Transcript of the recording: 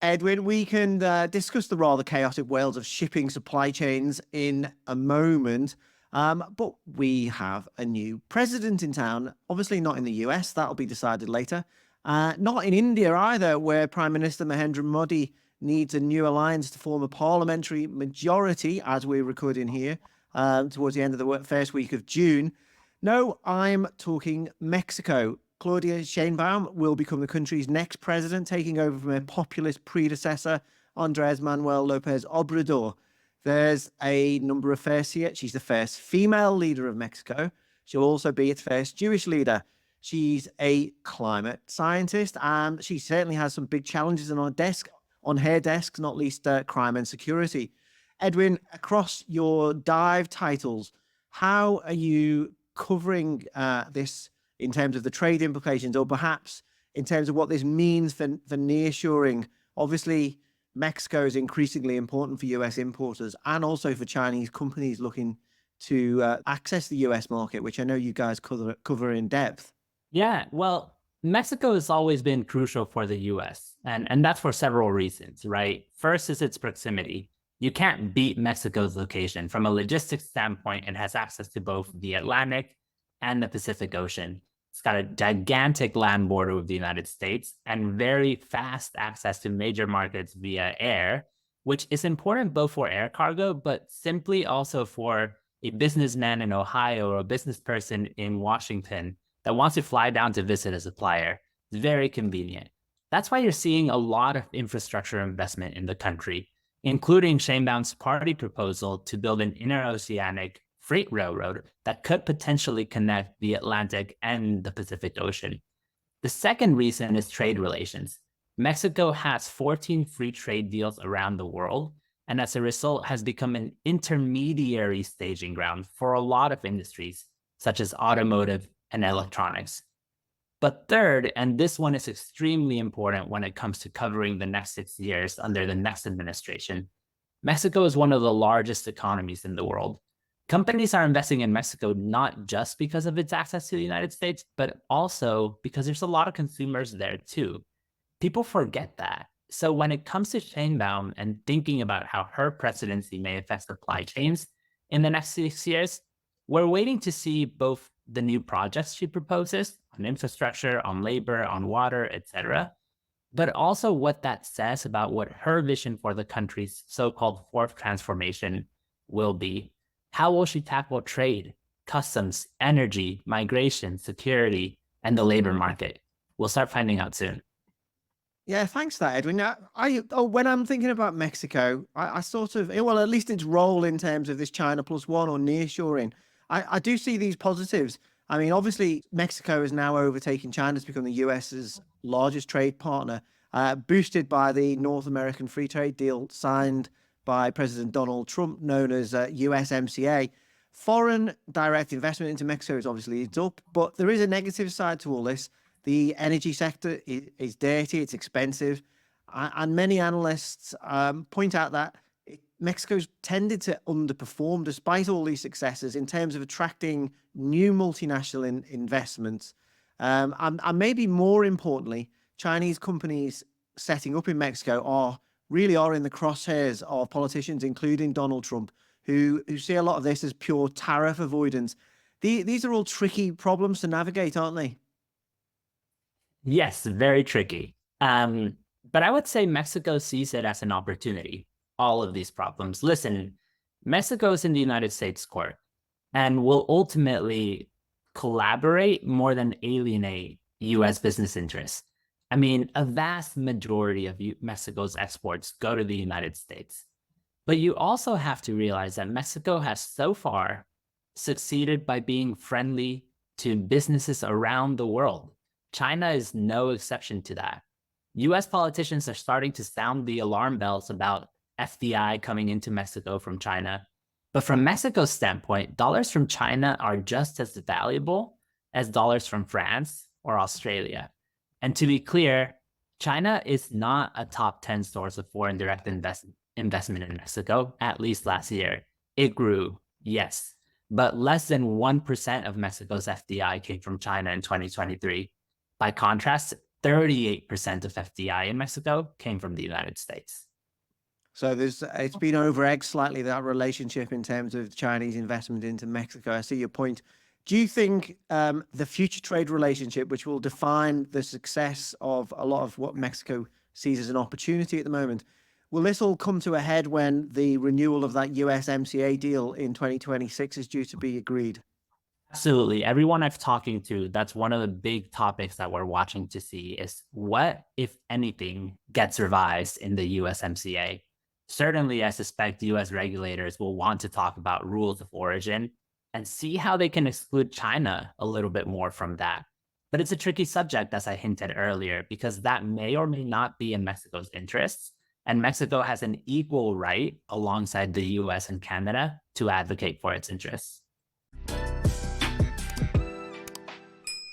Edwin. We can discuss the rather chaotic world of shipping supply chains in a moment. But we have a new president in town, obviously not in the US, that'll be decided later. Not in India either, where Prime Minister Mahendra Modi needs a new alliance to form a parliamentary majority, as we're recording here, towards the end of the first week of June. No, I'm talking Mexico. Claudia Sheinbaum will become the country's next president, taking over from her populist predecessor, Andres Manuel Lopez Obrador. There's a number of firsts here. She's the first female leader of Mexico. She'll also be its first Jewish leader. She's a climate scientist, and she certainly has some big challenges on her desk, not least crime and security. Edwin, across your dive titles, how are you covering this in terms of the trade implications, or perhaps in terms of what this means for nearshoring? Obviously, Mexico is increasingly important for US importers and also for Chinese companies looking to access the US market, which I know you guys cover in depth. Yeah, well, Mexico has always been crucial for the US, and that's for several reasons, right? First is its proximity. You can't beat Mexico's location. From a logistics standpoint, it has access to both the Atlantic and the Pacific Ocean. It's got a gigantic land border with the United States and very fast access to major markets via air, which is important both for air cargo, but simply also for a businessman in Ohio or a business person in Washington that wants to fly down to visit a supplier. It's very convenient. That's why you're seeing a lot of infrastructure investment in the country, including Sheinbaum's party proposal to build an interoceanic freight railroad that could potentially connect the Atlantic and the Pacific Ocean. The second reason is trade relations. Mexico has 14 free trade deals around the world, and as a result has become an intermediary staging ground for a lot of industries, such as automotive and electronics. But third, and this one is extremely important when it comes to covering the next 6 years under the next administration, Mexico is one of the largest economies in the world. Companies are investing in Mexico not just because of its access to the United States, but also because there's a lot of consumers there too. People forget that. So when it comes to Sheinbaum and thinking about how her presidency may affect supply chains in the next 6 years, we're waiting to see both the new projects she proposes on infrastructure, on labor, on water, etc., but also what that says about what her vision for the country's so-called fourth transformation will be. How will she tackle trade, customs, energy, migration, security, and the labor market? We'll start finding out soon. Yeah, thanks for that, Edwin. Now, when I'm thinking about Mexico, I sort of, well, at least its role in terms of this China plus one or nearshoring, I do see these positives. I mean, obviously, Mexico is now overtaking China to become the US's largest trade partner, boosted by the North American Free Trade Deal signed by President Donald Trump, known as USMCA. Foreign direct investment into Mexico is obviously up, but there is a negative side to all this. The energy sector is dirty, it's expensive, and many analysts point out that Mexico's tended to underperform despite all these successes in terms of attracting new multinational investments. And maybe more importantly, Chinese companies setting up in Mexico are in the crosshairs of politicians, including Donald Trump, who see a lot of this as pure tariff avoidance. These are all tricky problems to navigate, aren't they? Yes, very tricky. But I would say Mexico sees it as an opportunity, all of these problems. Listen, Mexico is in the United States court and will ultimately collaborate more than alienate US business interests. I mean, a vast majority of Mexico's exports go to the United States. But you also have to realize that Mexico has so far succeeded by being friendly to businesses around the world. China is no exception to that. US politicians are starting to sound the alarm bells about FDI coming into Mexico from China. But from Mexico's standpoint, dollars from China are just as valuable as dollars from France or Australia. And to be clear, China is not a top 10 source of foreign direct investment in Mexico, at least last year. It grew, yes, but less than 1% of Mexico's FDI came from China in 2023. By contrast, 38% of FDI in Mexico came from the United States. So it's been over-egged slightly, that relationship in terms of Chinese investment into Mexico. I see your point. Do you think the future trade relationship, which will define the success of a lot of what Mexico sees as an opportunity at the moment, will this all come to a head when the renewal of that USMCA deal in 2026 is due to be agreed? Absolutely. Everyone I've talking to, that's one of the big topics that we're watching to see is what, if anything, gets revised in the USMCA. Certainly, I suspect US regulators will want to talk about rules of origin and see how they can exclude China a little bit more from that. But it's a tricky subject, as I hinted earlier, because that may or may not be in Mexico's interests. And Mexico has an equal right, alongside the US and Canada, to advocate for its interests.